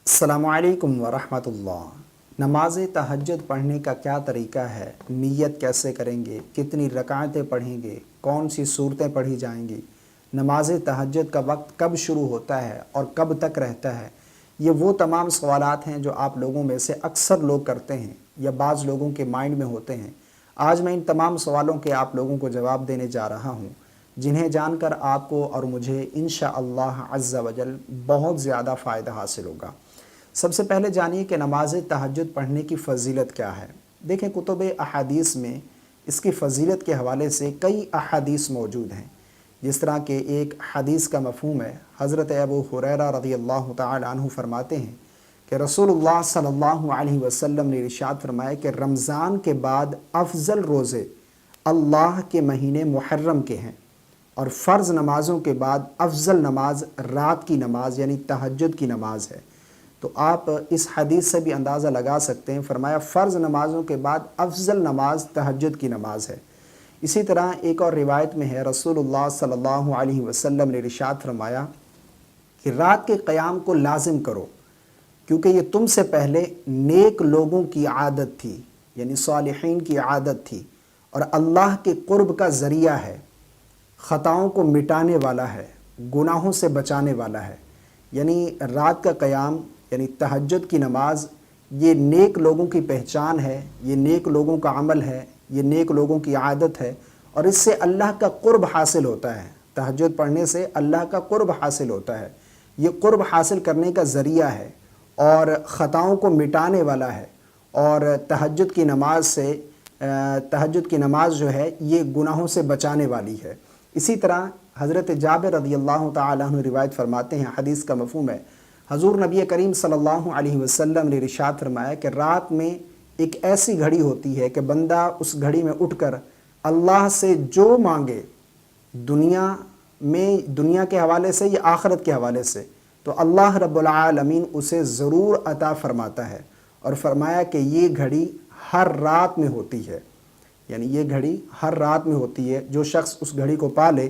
अस्सलामु अलैकुम वरहमतुल्लाह। नमाज तहज्जुद पढ़ने का क्या तरीका है, नियत कैसे करेंगे, कितनी रकातें पढ़ेंगे, कौन सी सूरतें पढ़ी जाएंगी, नमाज तहज्जुद का वक्त कब शुरू होता है और कब तक रहता है, ये वो तमाम सवालात हैं जो आप लोगों में से अक्सर लोग करते हैं या बाज़ लोगों के माइंड में होते हैं। आज मैं इन तमाम सवालों के आप लोगों को जवाब देने जा रहा हूँ, जिन्हें जानकर आपको और मुझे इंशाअल्लाह अज़्ज़ा वजल बहुत ज़्यादा फ़ायदा हासिल होगा। सबसे पहले जानिए कि नमाज तहज्जुद पढ़ने की फ़जीलत क्या है। देखें, कुतुब अहादीस में इसकी फ़जीलत के हवाले से कई अहादीस मौजूद हैं। जिस तरह के एक हदीस का मफ़हूम है, हज़रत अबू हुरैरा रज़ियल्लाहु तआला अन्हु फरमाते हैं कि रसूलुल्लाह सल्लल्लाहु अलैहि वसल्लम ने इरशाद फरमाया कि रमज़ान के बाद अफ़ज़ल रोज़े अल्लाह के महीने मुहर्रम के हैं और फ़र्ज़ नमाज़ों के बाद अफ़ज़ल नमाज रात की नमाज यानी तहज्जुद की नमाज है। तो आप इस हदीस से भी अंदाज़ा लगा सकते हैं, फरमाया फ़र्ज़ नमाज़ों के बाद अफ़ज़ल नमाज तहज्जुद की नमाज है। इसी तरह एक और रिवायत में है, रसूलुल्लाह सल्लल्लाहु अलैहि वसल्लम ने इरशाद फरमाया कि रात के क़याम को लाजिम करो, क्योंकि ये तुमसे पहले नेक लोगों की आदत थी, यानी सालिहीन की आदत थी, और अल्लाह के क़ुर्ब का ज़रिया है, ख़ताओं को मिटाने वाला है, गुनाहों से बचाने वाला है। यानी रात का क़याम यानी तहज्जुद की नमाज ये नेक लोगों की पहचान है, ये नेक लोगों का अमल है, ये नेक लोगों की आदत है, और इससे अल्लाह का क़ुर्ब हासिल होता है। तहज्जुद पढ़ने से अल्लाह का क़ुर्ब हासिल होता है, ये क़ुर्ब हासिल करने का ज़रिया है और ख़ताओं को मिटाने वाला है। और तहज्जुद की नमाज से तहज्जुद की नमाज जो है ये गुनाहों से बचाने वाली है। इसी तरह हज़रत जाबिर रज़ियल्लाहु तआला अन्हु रिवायत फरमाते हैं, हदीस का मफ़हूम है, हज़ूर नबी करीम सल्लल्लाहु अलैहि वसल्लम ने इरशाद फरमाया कि रात में एक ऐसी घड़ी होती है कि बंदा उस घड़ी में उठकर अल्लाह से जो मांगे, दुनिया के हवाले से या आखिरत के हवाले से, तो अल्लाह रब्बुल आलमीन उसे ज़रूर अता फ़रमाता है। और फरमाया कि ये घड़ी हर रात में होती है, यानी ये घड़ी हर रात में होती है। जो शख्स उस घड़ी को पाले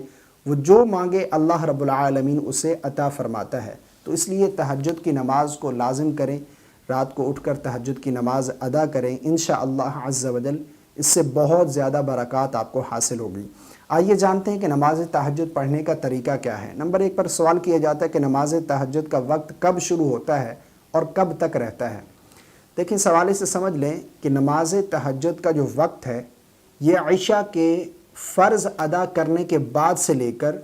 वो जो मांगे अल्लाह रब्बुल आलमीन उसे अता फ़रमाता है। तो इसलिए तहज्जुद की नमाज़ को लाजिम करें, रात को उठकर तहज्जुद की नमाज़ अदा करें, इंशाअल्लाह अज़्ज़ा वजल इससे बहुत ज़्यादा बरक़ात आपको हासिल होगी। आइए जानते हैं कि नमाज तहज्जुद पढ़ने का तरीका क्या है। नंबर 1 पर सवाल किया जाता है कि नमाज तहज्जुद का वक्त कब शुरू होता है और कब तक रहता है। देखिए, सवाल से समझ लें कि नमाज तहज्जुद का जो वक्त है ये इशा के फ़र्ज़ अदा करने के बाद से लेकर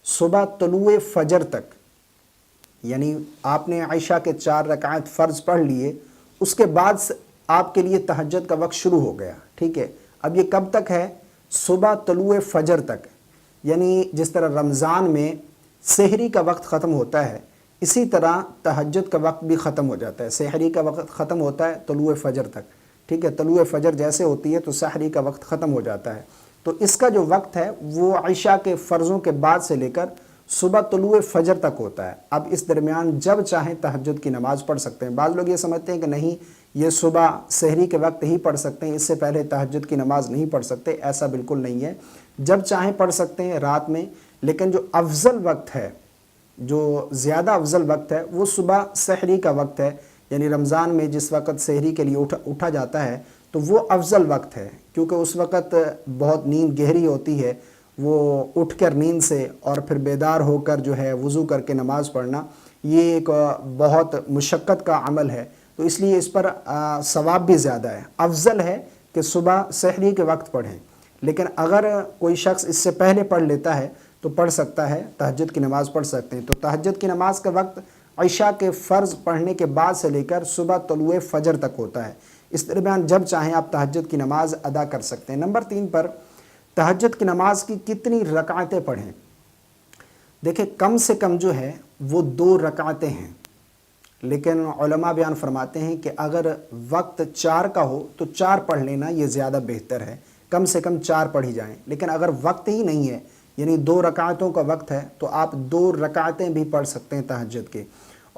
सुबह तुलूए फ़जर तक, यानी आपने इशा के 4 रकात फ़र्ज़ पढ़ लिए, उसके बाद आपके लिए तहज्जुद का वक्त शुरू हो गया। ठीक है, अब ये कब तक है? सुबह तुलूए फ़जर तक। यानी जिस तरह रमज़ान में सहरी का वक्त ख़त्म होता है, इसी तरह तहज्जुद का वक्त भी ख़त्म हो जाता है। सहरी का वक्त ख़त्म होता है तुलूए फ़जर तक। ठीक है, तुलूए फ़जर जैसे होती है तो सहरी का वक्त ख़त्म हो जाता है। तो इसका जो वक्त है वो इशा के फ़र्ज़ों के बाद से लेकर सुबह तुलूए फ़जर तक होता है। अब इस दरमियान जब चाहें तहज्जुद की नमाज़ पढ़ सकते हैं। बाज़ लोग ये समझते हैं कि नहीं, ये सुबह सहरी के वक्त ही पढ़ सकते हैं, इससे पहले तहज्जुद की नमाज़ नहीं पढ़ सकते। ऐसा बिल्कुल नहीं है, जब चाहें पढ़ सकते हैं रात में। लेकिन जो अफजल वक्त है, जो ज़्यादा अफजल वक्त है, वो सुबह सहरी का वक्त है। यानी रमज़ान में जिस वक्त सहरी के लिए उठा जाता है तो वो अफजल वक्त है, क्योंकि उस वक्त बहुत नींद गहरी होती है। वो उठकर नींद से और फिर बेदार होकर जो है वज़ू करके नमाज़ पढ़ना, ये एक बहुत मुशक्क़त का अमल है। तो इसलिए इस पर सवाब भी ज़्यादा है। अफजल है कि सुबह सहरी के वक्त पढ़ें, लेकिन अगर कोई शख्स इससे पहले पढ़ लेता है तो पढ़ सकता है, तहज्जुद की नमाज़ पढ़ सकते हैं। तो तहज्जुद की नमाज़ का वक्त इशा के फ़र्ज़ पढ़ने के बाद से लेकर सुबह तुलूए फ़जर तक होता है। इस दरमियान जब चाहें आप तहज्जुद की नमाज़ अदा कर सकते हैं। नंबर 3 पर तहज्जुद की नमाज की कितनी रकातें पढ़ें। देखिए, कम से कम जो है वो 2 रकातें हैं, लेकिन उलमा बयान फरमाते हैं कि अगर वक्त 4 का हो तो 4 पढ़ लेना ये ज़्यादा बेहतर है, कम से कम 4 पढ़ी जाएं। लेकिन अगर वक्त ही नहीं है, यानी 2 रकातों का वक्त है, तो आप 2 रकातें भी पढ़ सकते हैं तहज्जुद के।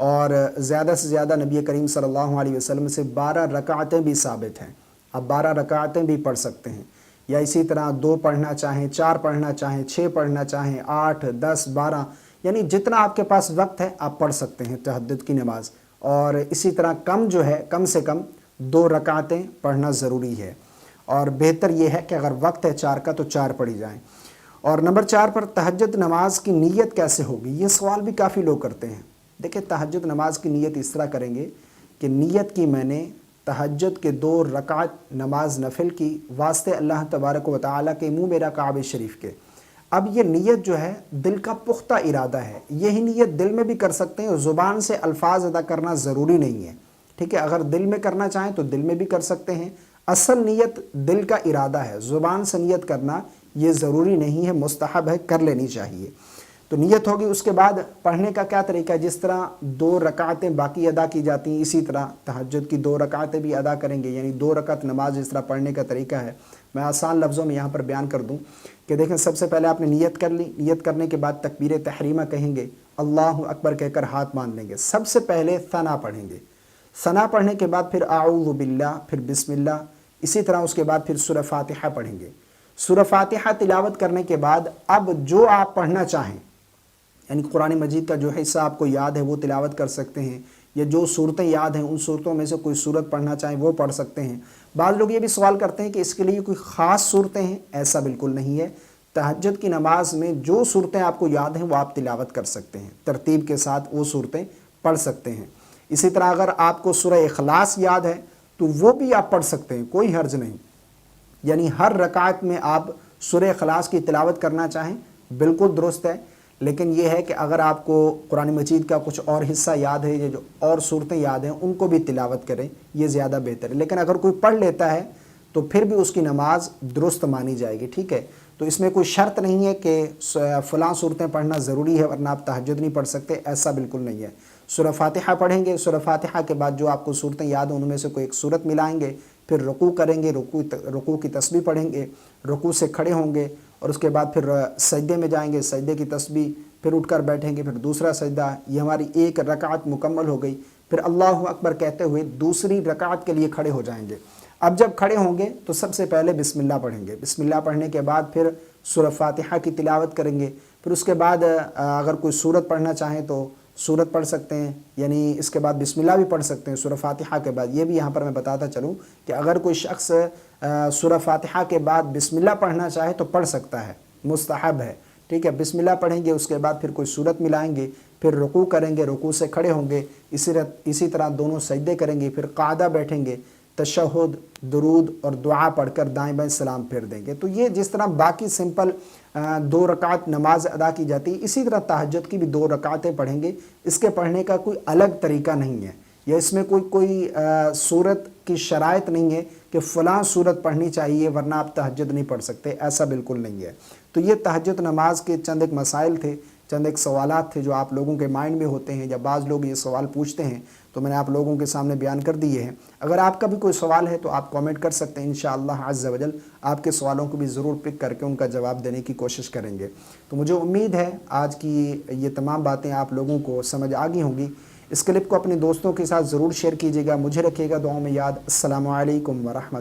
और ज़्यादा से ज़्यादा नबी करीम सल्लल्लाहु अलैहि वसल्लम से 12 रकातें भी साबित हैं, आप 12 रकातें भी पढ़ सकते हैं। या इसी तरह 2 पढ़ना चाहें, 4 पढ़ना चाहें, 6 पढ़ना चाहें, 8, 10, 12, यानी जितना आपके पास वक्त है आप पढ़ सकते हैं तहज्जुद की नमाज़। اور اسی طرح کم جو ہے کم سے کم 2 رکعتیں پڑھنا ضروری ہے، اور بہتر یہ ہے کہ اگر وقت ہے 4 کا تو 4 پڑھی جائیں۔ اور نمبر 4 پر تہجد نماز کی نیت کیسے ہوگی، یہ سوال بھی کافی لوگ کرتے ہیں۔ دیکھیں تہجد نماز کی نیت اس طرح کریں گے کہ نیت کی میں نے تہجد کے 2 رکعت نماز نفل کی واسطے اللہ تبارک و تعالیٰ کے منہ میرا کعبہ شریف کے۔ اب یہ نیت جو ہے دل کا پختہ ارادہ ہے، یہی نیت دل میں بھی کر سکتے ہیں، اور زبان سے الفاظ ادا کرنا ضروری نہیں ہے، ٹھیک ہے؟ اگر دل میں کرنا چاہیں تو دل میں بھی کر سکتے ہیں، اصل نیت دل کا ارادہ ہے، زبان سے نیت کرنا یہ ضروری نہیں ہے، مستحب ہے، کر لینی چاہیے۔ تو نیت ہوگی، اس کے بعد پڑھنے کا کیا طریقہ ہے؟ جس طرح 2 رکعتیں باقی ادا کی جاتی ہیں اسی طرح تہجد کی 2 رکعتیں بھی ادا کریں گے، یعنی 2 رکعت نماز جس طرح پڑھنے کا طریقہ ہے میں آسان لفظوں میں یہاں پر بیان کر دوں کہ دیکھیں سب سے پہلے آپ نے نیت کر لی، نیت کرنے کے بعد تکبیر تحریمہ کہیں گے، اللہ اکبر کہہ کر ہاتھ باندھ لیں گے، سب سے پہلے ثنا پڑھیں گے، ثنا پڑھنے کے بعد پھر اعوذ باللہ، پھر بسم اللہ، اسی طرح اس کے بعد پھر سورہ فاتحہ پڑھیں گے۔ سورہ فاتحہ تلاوت کرنے کے بعد اب جو آپ پڑھنا چاہیں، یعنی قرآن مجید کا جو حصہ آپ کو یاد ہے وہ تلاوت کر سکتے ہیں، یا جو صورتیں یاد ہیں ان صورتوں میں سے کوئی صورت پڑھنا چاہیں وہ پڑھ سکتے ہیں۔ بعض لوگ یہ بھی سوال کرتے ہیں کہ اس کے لیے کوئی خاص صورتیں ہیں، ایسا بالکل نہیں ہے۔ تہجد کی نماز میں جو صورتیں آپ کو یاد ہیں وہ آپ تلاوت کر سکتے ہیں، ترتیب کے ساتھ وہ صورتیں پڑھ سکتے ہیں۔ اسی طرح اگر آپ کو سورہ اخلاص یاد ہے تو وہ بھی آپ پڑھ سکتے ہیں، کوئی حرج نہیں، یعنی ہر رکعت میں آپ سورہ اخلاص کی تلاوت کرنا چاہیں بالکل درست ہے، لیکن یہ ہے کہ اگر آپ کو قرآن مجید کا کچھ اور حصہ یاد ہے یا جو اور صورتیں یاد ہیں ان کو بھی تلاوت کریں، یہ زیادہ بہتر ہے۔ لیکن اگر کوئی پڑھ لیتا ہے تو پھر بھی اس کی نماز درست مانی جائے گی، ٹھیک ہے؟ تو اس میں کوئی شرط نہیں ہے کہ فلاں صورتیں پڑھنا ضروری ہے ورنہ آپ تہجد نہیں پڑھ سکتے، ایسا بالکل نہیں ہے۔ سورہ فاتحہ پڑھیں گے، سورہ فاتحہ کے بعد جو آپ کو صورتیں یاد ہیں ان میں سے کوئی ایک صورت ملائیں گے، پھر رکوع کریں گے، رکوع کی تسبیح پڑھیں گے، رکوع سے کھڑے ہوں گے، اور اس کے بعد پھر سجدے میں جائیں گے، سجدے کی تسبیح، پھر اٹھ کر بیٹھیں گے، پھر دوسرا سجدہ، یہ ہماری ایک رکعت مکمل ہو گئی۔ پھر اللہ اکبر کہتے ہوئے دوسری رکعت کے لیے کھڑے ہو جائیں گے۔ اب جب کھڑے ہوں گے تو سب سے پہلے بسم اللہ پڑھیں گے، بسم اللہ پڑھنے کے بعد پھر سورہ فاتحہ کی تلاوت کریں گے، پھر اس کے بعد اگر کوئی سورت پڑھنا چاہیں تو سورت پڑھ سکتے ہیں، یعنی اس کے بعد بسم اللہ بھی پڑھ سکتے ہیں سورہ فاتحہ کے بعد۔ یہ بھی یہاں پر میں بتاتا چلوں کہ اگر کوئی شخص سورہ فاتحہ کے بعد بسم اللہ پڑھنا چاہے تو پڑھ سکتا ہے، مستحب ہے، ٹھیک ہے؟ بسم اللہ پڑھیں گے، اس کے بعد پھر کوئی صورت ملائیں گے، پھر رکوع کریں گے، رکوع سے کھڑے ہوں گے، اسی طرح دونوں سجدے کریں گے، پھر قعدہ بیٹھیں گے، تشہد، درود اور دعا پڑھ کر دائیں بائیں سلام پھیر دیں گے۔ تو یہ جس طرح باقی سمپل 2 رکعت نماز ادا کی جاتی ہے، اسی طرح تہجد کی بھی 2 رکعتیں پڑھیں گے۔ اس کے پڑھنے کا کوئی الگ طریقہ نہیں ہے، یا اس میں کوئی صورت کی شرائط نہیں ہے کہ فلاں صورت پڑھنی چاہیے ورنہ آپ تہجد نہیں پڑھ سکتے، ایسا بالکل نہیں ہے۔ تو یہ تہجد نماز کے چند ایک مسائل تھے، چند ایک سوالات تھے جو آپ لوگوں کے مائنڈ میں ہوتے ہیں، یا بعض لوگ یہ سوال پوچھتے ہیں تو میں نے آپ لوگوں کے سامنے بیان کر دیے ہیں۔ اگر آپ کا بھی کوئی سوال ہے تو آپ کامنٹ کر سکتے ہیں، انشاءاللہ عز و جل آپ کے سوالوں کو بھی ضرور پک کر کے ان کا جواب دینے کی کوشش کریں گے۔ تو مجھے امید ہے آج کی یہ تمام باتیں آپ لوگوں کو سمجھ آ گئی ہوں گی۔ اس کلپ کو اپنے دوستوں کے ساتھ ضرور شیئر کیجیے گا، مجھے رکھیے گا دعاؤں میں یاد۔ السلام علیکم ورحمۃ